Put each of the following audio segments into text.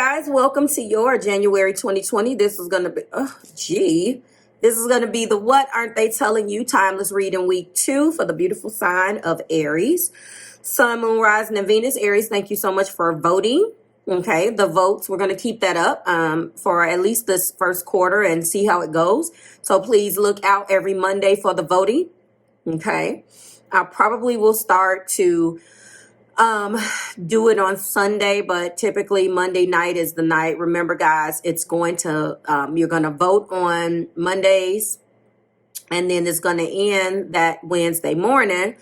guys, welcome to your January 2020. This is going to be, this is going to be the What Aren't They Telling You Timeless Reading Week 2 for the beautiful sign of Aries. Sun, Moon, Rising, and Venus. Aries, thank you so much for voting. Okay, the votes, we're going to keep that up for at least this first quarter and see how it goes. So please look out every Monday for the voting. Okay, I probably will start to do it on Sunday, but typically Monday night is the night. Remember, guys, it's going to you're going to vote on Mondays, and then it's going to end that Wednesday morning,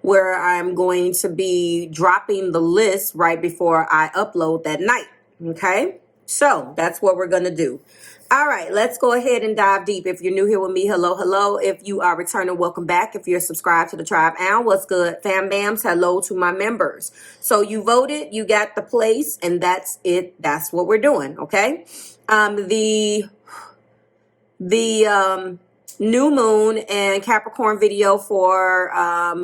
where I'm going to be dropping the list right before I upload that night. Okay, so that's what we're going to do. All right, let's go ahead and dive deep. If you're new here with me, hello, hello. If you are returning, welcome back. If you're subscribed to the tribe, and what's good, fam bams, hello to my members. So you voted, you got the place, and that's it. That's what we're doing, okay? The new moon and Capricorn video for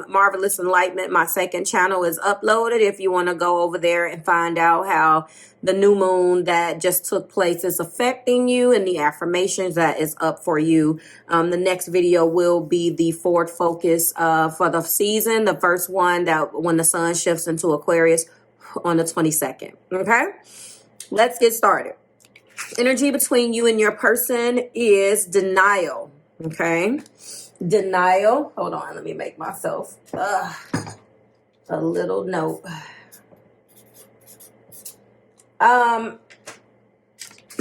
Marvelous Enlightenment, my second channel, is uploaded. If you want to go over there and find out how the new moon that just took place is affecting you and the affirmations that is up for you. The next video will be the forward focus for the season. The first one, that when the sun shifts into Aquarius on the 22nd. Okay, let's get started. Energy between you and your person is denial. Okay, denial. Hold on, let me make myself a little note.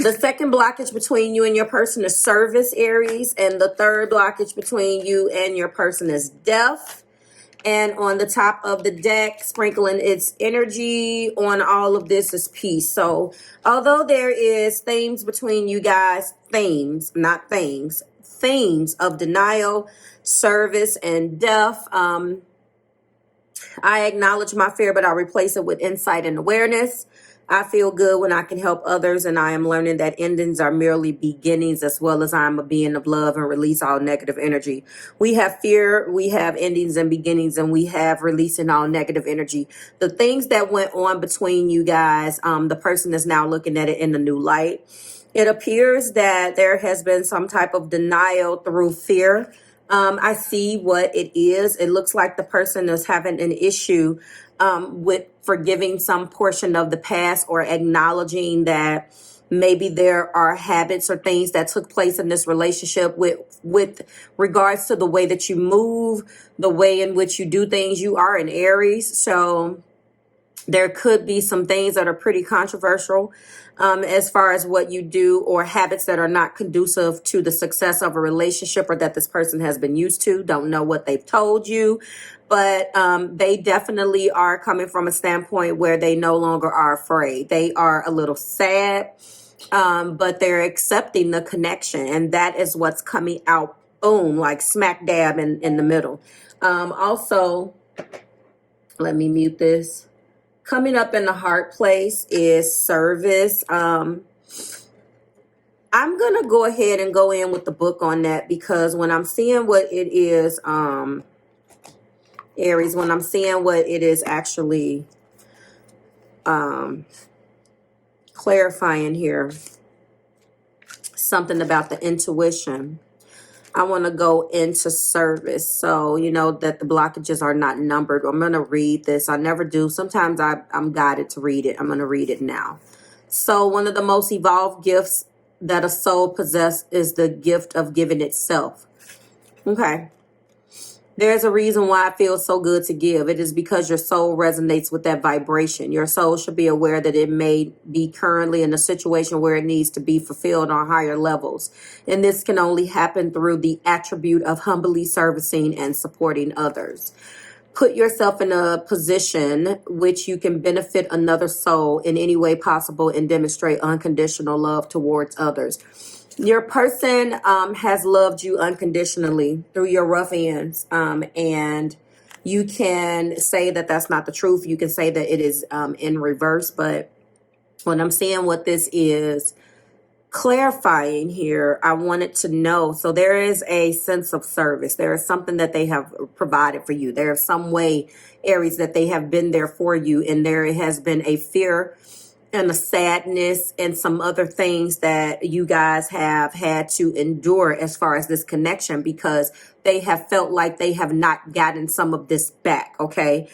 The second blockage between you and your person is service, Aries, and the third blockage between you and your person is death. And on the top of the deck, sprinkling its energy on all of this, is peace. So although there is themes between you guys, themes, not things, themes of denial, service, and death, I acknowledge my fear, but I replace it with insight and awareness. I feel good when I can help others, and I am learning that endings are merely beginnings, as well as I'm a being of love and release all negative energy. We have fear, we have endings and beginnings, and we have releasing all negative energy. The things that went on between you guys, the person is now looking at it in a new light. It appears that there has been some type of denial through fear. I see what it is. It looks like the person is having an issue with forgiving some portion of the past, or acknowledging that maybe there are habits or things that took place in this relationship with regards to the way that you move, the way in which you do things. You are an Aries, so there could be some things that are pretty controversial as far as what you do, or habits that are not conducive to the success of a relationship, or that this person has been used to. Don't know what they've told you, but they definitely are coming from a standpoint where they no longer are afraid. They are a little sad, but they're accepting the connection, and that is what's coming out, boom, like smack dab in the middle. Also, let me mute this. Coming up in the heart place is service. I'm going to go ahead and go in with the book on that, because when I'm seeing what it is, Aries, when I'm seeing what it is actually clarifying here, something about the intuition. I want to go into service. So, you know that the blockages are not numbered. I'm going to read this. I never do. Sometimes I'm guided to read it. I'm going to read it now. So one of the most evolved gifts that a soul possesses is the gift of giving itself. Okay. There's a reason why it feels so good to give. It is because your soul resonates with that vibration. Your soul should be aware that it may be currently in a situation where it needs to be fulfilled on higher levels. And this can only happen through the attribute of humbly servicing and supporting others. Put yourself in a position which you can benefit another soul in any way possible and demonstrate unconditional love towards others. Your person has loved you unconditionally through your rough ends, and you can say that that's not the truth. You can say that it is in reverse, but when I'm seeing what this is clarifying here, I wanted to know. So there is a sense of service. There is something that they have provided for you. There is some way, Aries, that they have been there for you, and there has been a fear and a sadness and some other things that you guys have had to endure as far as this connection, because they have felt like they have not gotten some of this back, okay?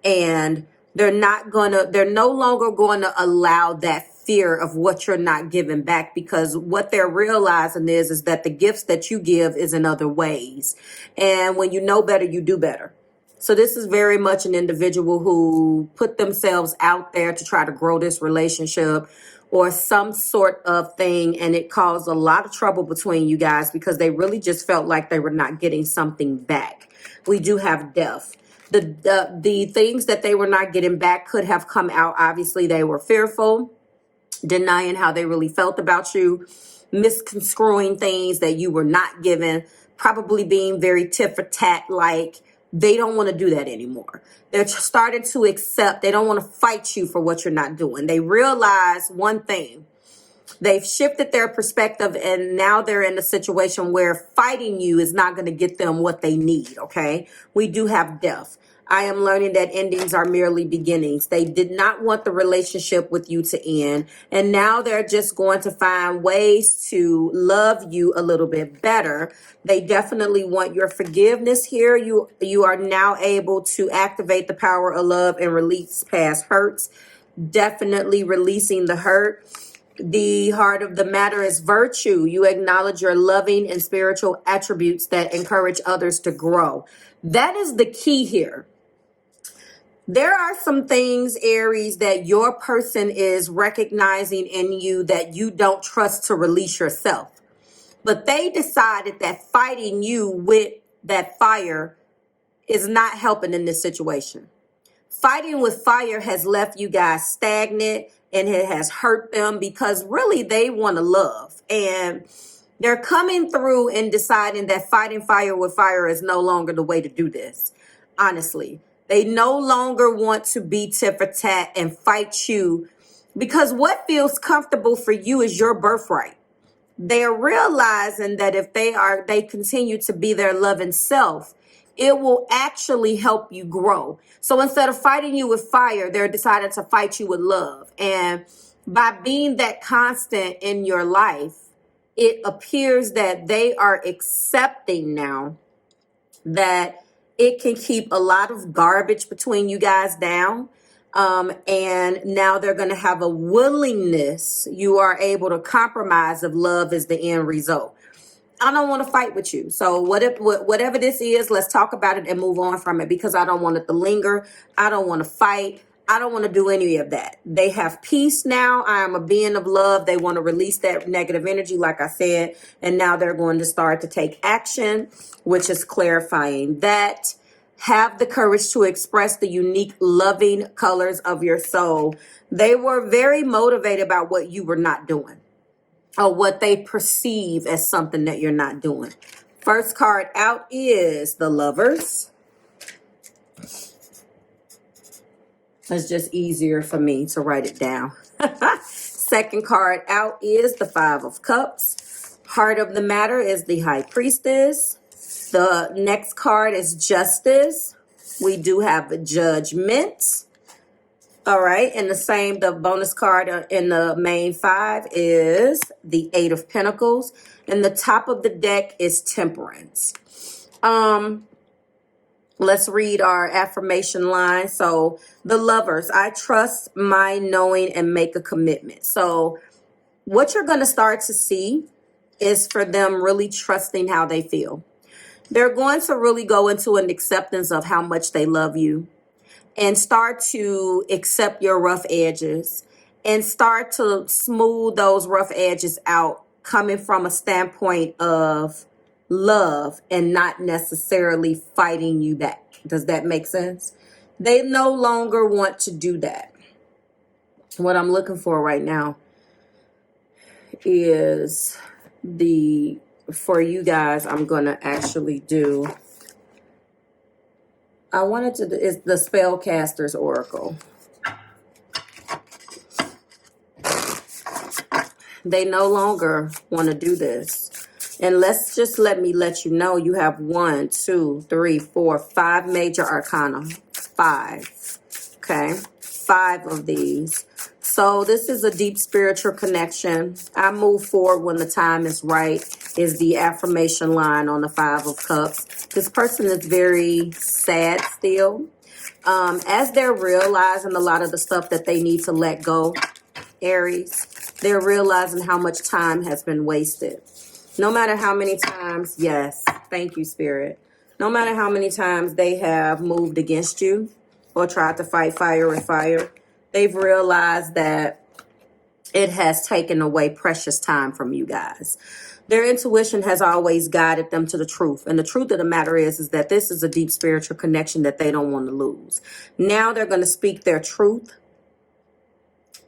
And they're no longer going to allow that fear of what you're not giving back, because what they're realizing is that the gifts that you give is in other ways. And when you know better, you do better. So this is very much an individual who put themselves out there to try to grow this relationship or some sort of thing, and it caused a lot of trouble between you guys because they really just felt like they were not getting something back. We do have death. The things that they were not getting back could have come out. Obviously, they were fearful, denying how they really felt about you, misconstruing things that you were not given, probably being very tit for tat, like they don't want to do that anymore. They're starting to accept. They don't want to fight you for what you're not doing. They realize one thing. They've shifted their perspective, and now they're in a situation where fighting you is not going to get them what they need, okay? We do have death. I am learning that endings are merely beginnings. They did not want the relationship with you to end, and now they're just going to find ways to love you a little bit better. They definitely want your forgiveness here. You are now able to activate the power of love and release past hurts. Definitely releasing the hurt. The heart of the matter is virtue. You acknowledge your loving and spiritual attributes that encourage others to grow. That is the key here. There are some things, Aries, that your person is recognizing in you that you don't trust to release yourself. But they decided that fighting you with that fire is not helping in this situation. Fighting with fire has left you guys stagnant, and it has hurt them because really they want to love. And they're coming through and deciding that fighting fire with fire is no longer the way to do this. Honestly, they no longer want to be tit for tat and fight you, because what feels comfortable for you is your birthright. They're realizing that if they continue to be their loving self, it will actually help you grow. So instead of fighting you with fire, they're deciding to fight you with love. And by being that constant in your life, it appears that they are accepting now that it can keep a lot of garbage between you guys down. And now they're going to have a willingness. You are able to compromise if love is the end result. I don't want to fight with you. So whatever this is, let's talk about it and move on from it, because I don't want it to linger. I don't want to fight. I don't want to do any of that. They have peace now. I am a being of love. They want to release that negative energy, like I said, and now they're going to start to take action, which is clarifying that. Have the courage to express the unique, loving colors of your soul. They were very motivated about what you were not doing, or what they perceive as something that you're not doing. First card out is the Lovers. It's just easier for me to write it down. Second card out is the Five of Cups. Heart of the matter is the High Priestess. The next card is Justice. We do have Judgment. All right, and the bonus card in the main five is the Eight of Pentacles, and the top of the deck is Temperance. Let's read our affirmation line. So, the Lovers, I trust my knowing and make a commitment. So, what you're going to start to see is for them really trusting how they feel. They're going to really go into an acceptance of how much they love you, and start to accept your rough edges and start to smooth those rough edges out, coming from a standpoint of love and not necessarily fighting you back. Does that make sense? They no longer want to do that. What I'm looking for right now is for you guys, I'm going to actually do, it's the Spellcaster's Oracle. They no longer want to do this. And let me let you know, you have 1, 2, 3, 4, 5 major arcana. 5. Okay. 5 of these. So this is a deep spiritual connection. I move forward when the time is right is the affirmation line on the Five of Cups. This person is very sad still. As they're realizing a lot of the stuff that they need to let go, Aries, they're realizing how much time has been wasted. No matter how many times, yes, thank you, Spirit. No matter how many times they have moved against you or tried to fight fire with fire, they've realized that it has taken away precious time from you guys. Their intuition has always guided them to the truth. And the truth of the matter is that this is a deep spiritual connection that they don't want to lose. Now they're going to speak their truth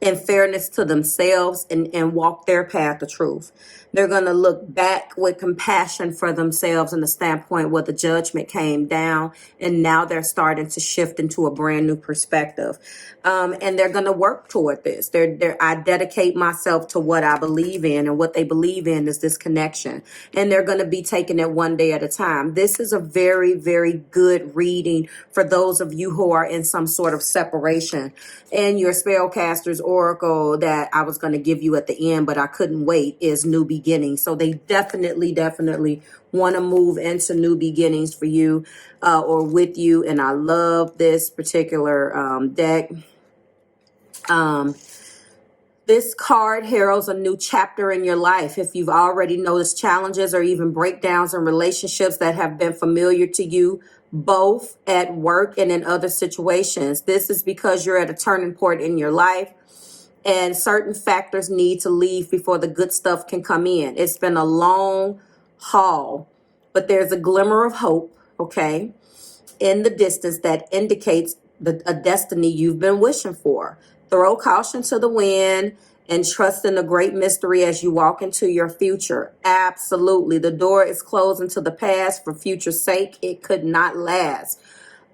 in fairness to themselves and walk their path of truth. They're going to look back with compassion for themselves in the standpoint where the judgment came down, and now they're starting to shift into a brand new perspective. And they're going to work toward this. I dedicate myself to what I believe in, and what they believe in is this connection. And they're going to be taking it one day at a time. This is a very, very good reading for those of you who are in some sort of separation. And your spellcaster's oracle that I was going to give you at the end, but I couldn't wait, is new beginnings. So they definitely want to move into new beginnings for you or with you. And I love this particular deck. This card heralds a new chapter in your life. If you've already noticed challenges or even breakdowns in relationships that have been familiar to you, both at work and in other situations, this is because you're at a turning point in your life and certain factors need to leave before the good stuff can come in. It's been a long haul, but there's a glimmer of hope, okay, in the distance that indicates a destiny you've been wishing for. Throw caution to the wind and trust in the great mystery as you walk into your future. Absolutely. The door is closing to the past for future's sake. It could not last.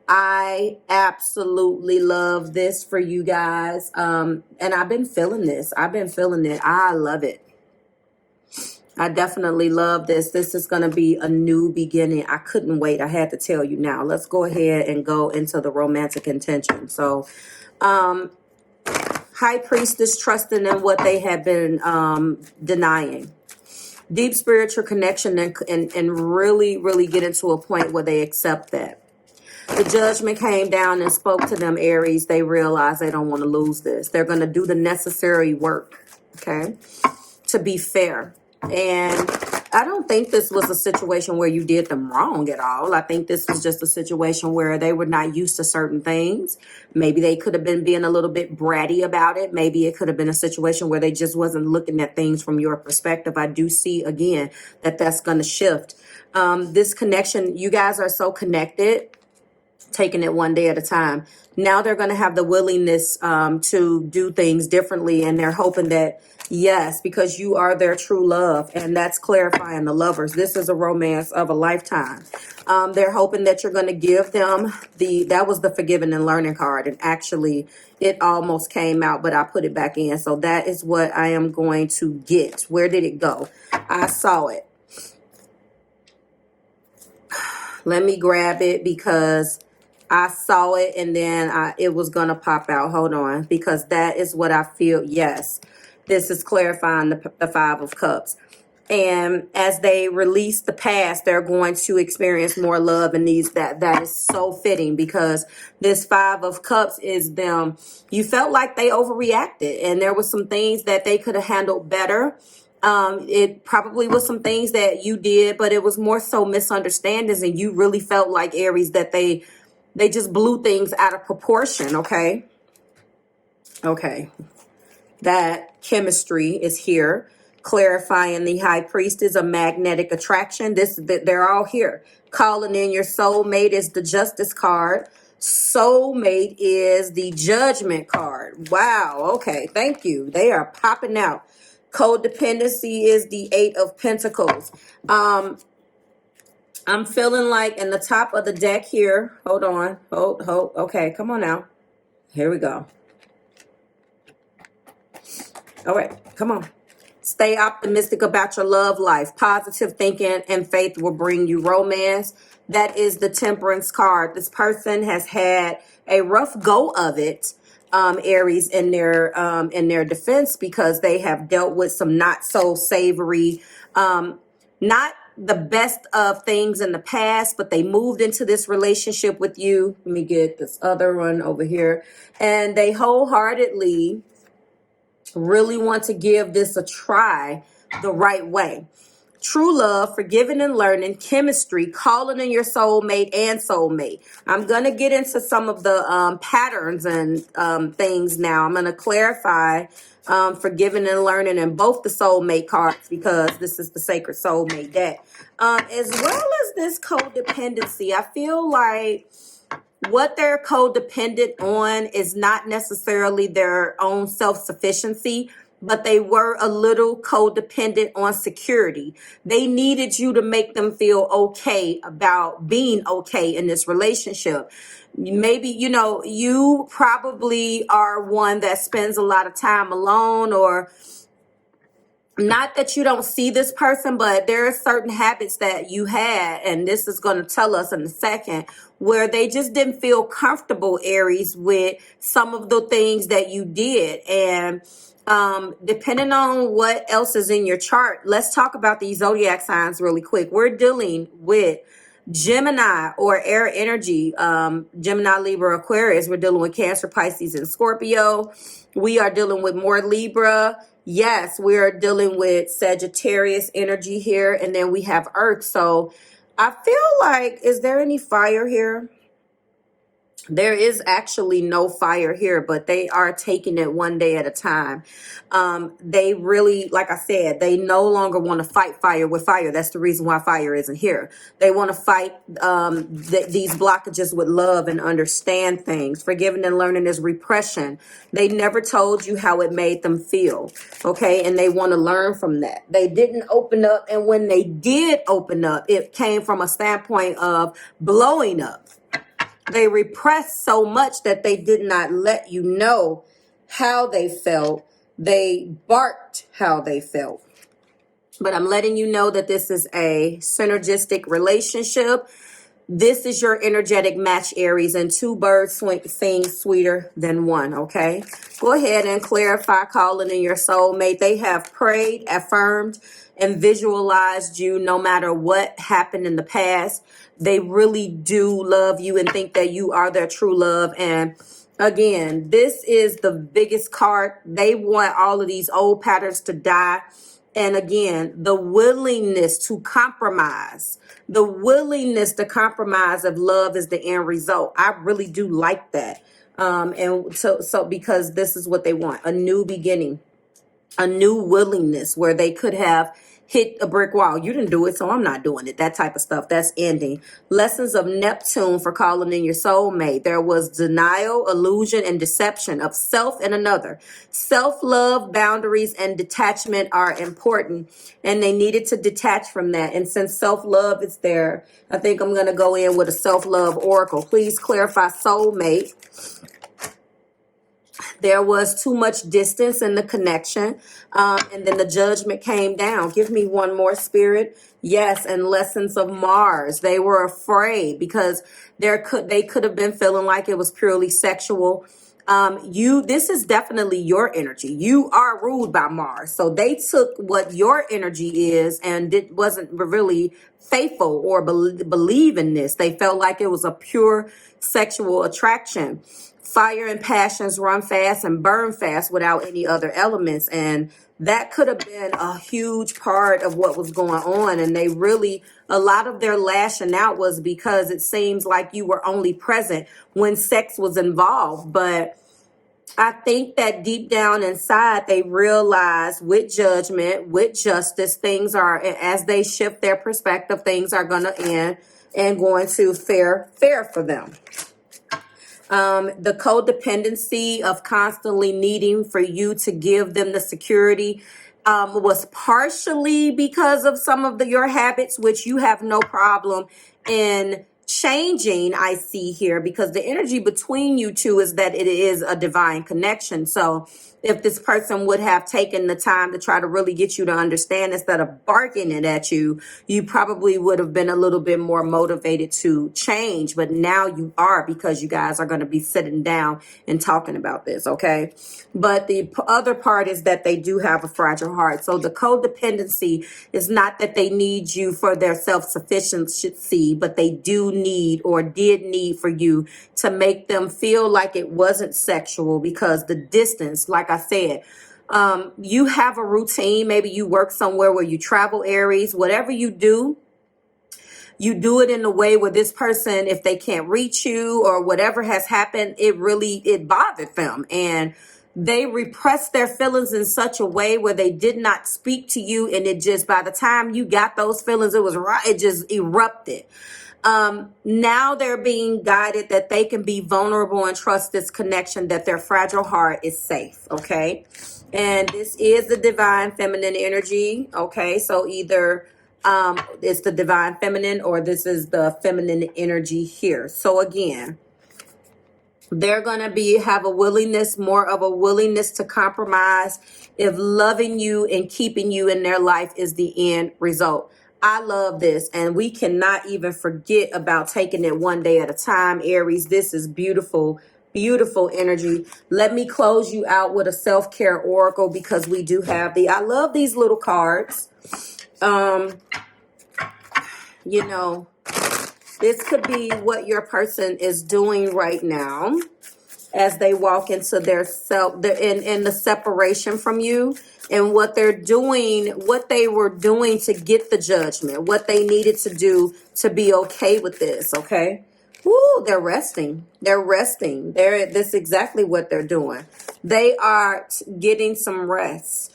I absolutely love this for you guys. And I've been feeling this. I've been feeling it. I love it. I definitely love this. This is going to be a new beginning. I couldn't wait. I had to tell you now. Let's go ahead and go into the romantic intention. So, High Priestess trusting in what they have been denying. Deep spiritual connection and really get into a point where they accept that. The judgment came down and spoke to them, Aries. They realize they don't want to lose this. They're going to do the necessary work, okay, to be fair. And I don't think this was a situation where you did them wrong at all. I think this was just a situation where they were not used to certain things. Maybe they could have been being a little bit bratty about it. Maybe it could have been a situation where they just wasn't looking at things from your perspective. I do see, again, that that's going to shift. This connection, you guys are so connected, taking it one day at a time. Now they're going to have the willingness to do things differently, and they're hoping that, yes, because you are their true love, and that's clarifying the lovers. This is a romance of a lifetime. They're hoping that you're going to give them that was the forgiving and learning card, and actually it almost came out, but I put it back in. So that is what I am going to get. Where did it go? I saw it. Let me grab it because I saw it and then it was going to pop out. Hold on, because that is what I feel. Yes, this is clarifying the Five of Cups. And as they release the past, they're going to experience more love in these. That is so fitting, because this Five of Cups is them. You felt like they overreacted and there was some things that they could have handled better. It probably was some things that you did, but it was more so misunderstandings, and you really felt like, Aries, that they just blew things out of proportion. Okay. That chemistry is here. Clarifying the High Priestess, a magnetic attraction. They're all here. Calling in your soulmate is the Justice card. Soulmate is the Judgment card. Wow. Okay. Thank you. They are popping out. Codependency is the Eight of Pentacles. I'm feeling like in the top of the deck here. Hold on. Hold. Okay. Come on now. Here we go. All right. Come on. Stay optimistic about your love life. Positive thinking and faith will bring you romance. That is the Temperance card. This person has had a rough go of it. Aries in their defense, because they have dealt with some not so savory, not the best of things in the past, but they moved into this relationship with you. Let me get this other one over here. And they wholeheartedly really want to give this a try the right way. True love, forgiving and learning, chemistry, calling in your soulmate and soulmate. I'm going to get into some of the patterns and things now. I'm going to clarify forgiving and learning in both the soulmate cards, because this is the sacred soulmate deck. As well as this codependency. I feel like what they're codependent on is not necessarily their own self-sufficiency, but they were a little codependent on security. They needed you to make them feel okay about being okay in this relationship. Maybe, you probably are one that spends a lot of time alone, or not that you don't see this person, but there are certain habits that you had, and this is going to tell us in a second, where they just didn't feel comfortable, Aries, with some of the things that you did. And depending on what else is in your chart, let's talk about these zodiac signs really quick. We're dealing with Gemini or air energy, Gemini, Libra, Aquarius. We're dealing with Cancer, Pisces, and Scorpio. We are dealing with more Libra. Yes, we are dealing with Sagittarius energy here. And then we have Earth. So I feel like, is there any fire here? There is actually no fire here, but they are taking it one day at a time. They really, like I said, they no longer want to fight fire with fire. That's the reason why fire isn't here. They want to fight these blockages with love and understand things. Forgiving and learning is repression. They never told you how it made them feel, okay? And they want to learn from that. They didn't open up, and when they did open up, it came from a standpoint of blowing up. They repressed so much that they did not let you know how they felt. They barked how they felt. But I'm letting you know that this is a synergistic relationship. This is your energetic match, Aries, and two birds sing sweeter than one, okay? Go ahead and clarify calling in your soulmate. They have prayed, affirmed, and visualized you no matter what happened in the past. They really do love you and think that you are their true love. And again, this is the biggest card. They want all of these old patterns to die. And again, the willingness to compromise. The willingness to compromise of love is the end result. I really do like that. And so because this is what they want, a new beginning, a new willingness where they could have hit a brick wall. You didn't do it, so I'm not doing it. That type of stuff. That's ending. Lessons of Neptune for calling in your soulmate. There was denial, illusion, and deception of self and another. Self-love, boundaries, and detachment are important, and they needed to detach from that. And since self-love is there, I think I'm going to go in with a self-love oracle. Please clarify soulmate. There was too much distance in the connection. And then the judgment came down. Give me one more, Spirit. Yes, and lessons of Mars. They were afraid because they could have been feeling like it was purely sexual. This is definitely your energy. You are ruled by Mars. So they took what your energy is and it wasn't really faithful or believe in this. They felt like it was a pure sexual attraction. Fire and passions run fast and burn fast without any other elements. And that could have been a huge part of what was going on. And they really, a lot of their lashing out was because it seems like you were only present when sex was involved. But I think that deep down inside, they realize with judgment, with justice, things are, as they shift their perspective, things are going to end and going to fair for them. The codependency of constantly needing for you to give them the security was partially because of some of your habits, which you have no problem in changing, I see here, because the energy between you two is that it is a divine connection. So if this person would have taken the time to try to really get you to understand instead of barking it at you, you probably would have been a little bit more motivated to change. But now you are, because you guys are going to be sitting down and talking about this, okay? But the other part is that they do have a fragile heart. So the codependency is not that they need you for their self-sufficiency, but they do need, or did need, for you to make them feel like it wasn't sexual, because the distance, like I said, you have a routine. Maybe you work somewhere where you travel, Aries. Whatever you do it in a way where this person, if they can't reach you or whatever has happened, it bothered them. And they repressed their feelings in such a way where they did not speak to you. And it just, by the time you got those feelings, it just erupted. Now they're being guided that they can be vulnerable and trust this connection, that their fragile heart is safe. Okay. And this is the divine feminine energy. Okay. So either it's the divine feminine, or this is the feminine energy here. So again, they're going to have more of a willingness to compromise if loving you and keeping you in their life is the end result. I love this, and we cannot even forget about taking it one day at a time, Aries. This is beautiful, beautiful energy. Let me close you out with a self-care oracle, because we do have I love these little cards. You know, this could be what your person is doing right now as they walk into their in the separation from you, and what they're doing, what they were doing to get the judgment, what they needed to do to be okay with this. Okay. Woo, they're resting. This is exactly what they're doing. They are getting some rest.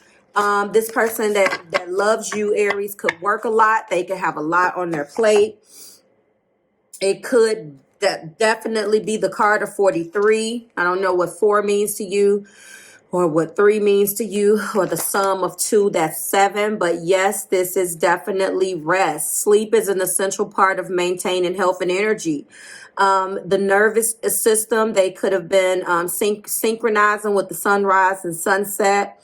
This person that loves you, Aries, could work a lot. They could have a lot on their plate. It could definitely be the card of 43. I don't know what 4 means to you, or what 3 means to you, or the sum of 2, that's 7. But yes, this is definitely rest. Sleep is an essential part of maintaining health and energy. The nervous system, they could have been synchronizing with the sunrise and sunset.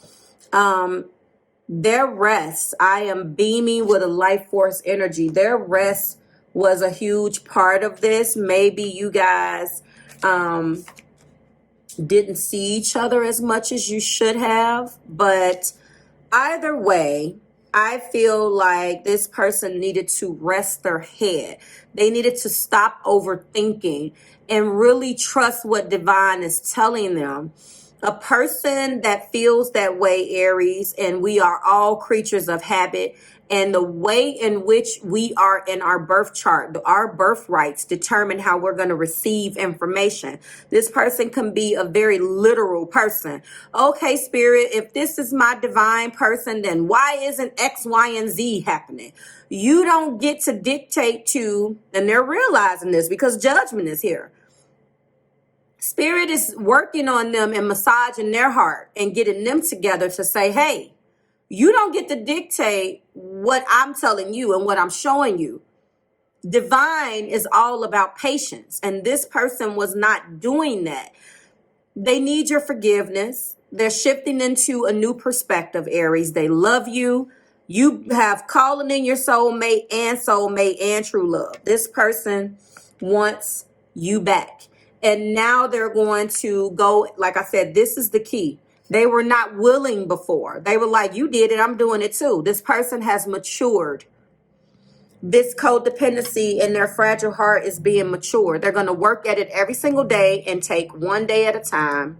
Their rest, I am beaming with a life force energy. Their rest was a huge part of this. Maybe you guys didn't see each other as much as you should have, but either way, I feel like this person needed to rest their head. They needed to stop overthinking and really trust what divine is telling them. A person that feels that way, Aries, and we are all creatures of habit, and the way in which we are in our birth chart, our birthrights determine how we're going to receive information. This person can be a very literal person. Okay, Spirit, if this is my divine person, then why isn't X, Y, and Z happening? You don't get to dictate to, and they're realizing this because judgment is here. Spirit is working on them and massaging their heart and getting them together to say, hey, you don't get to dictate what I'm telling you and what I'm showing you. Divine is all about patience, and this person was not doing that. They need your forgiveness. They're shifting into a new perspective, Aries. They love you. You have calling in your soulmate and true love. This person wants you back. And now they're going to go, like I said, this is the key. They were not willing before. They were like, you did it, I'm doing it too. This person has matured. This codependency in their fragile heart is being matured. They're going to work at it every single day and take one day at a time.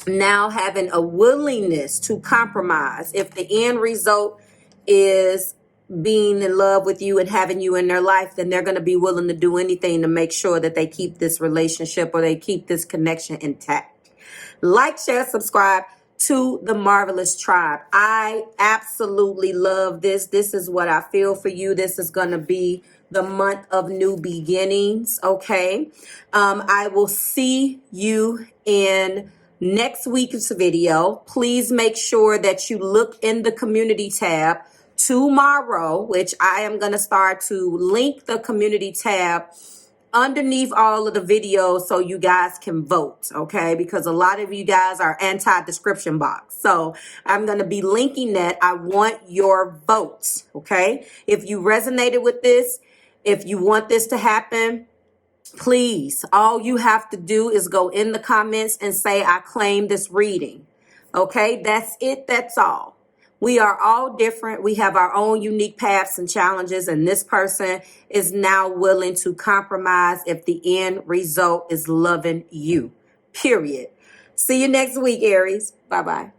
Now having a willingness to compromise. If the end result is being in love with you and having you in their life, then they're going to be willing to do anything to make sure that they keep this relationship or they keep this connection intact. Like, share, subscribe to the Marvelous Tribe. I absolutely love this. This is what I feel for you. This is going to be the month of new beginnings. Okay. I will see you in next week's video. Please make sure that you look in the community tab tomorrow, which I am going to start to link the community tab underneath all of the videos so you guys can vote, okay? Because a lot of you guys are anti-description box. So I'm going to be linking that. I want your votes, okay? If you resonated with this, if you want this to happen, please, all you have to do is go in the comments and say, I claim this reading. Okay, that's it. That's all. We are all different. We have our own unique paths and challenges, and this person is now willing to compromise if the end result is loving you. Period. See you next week, Aries. Bye-bye.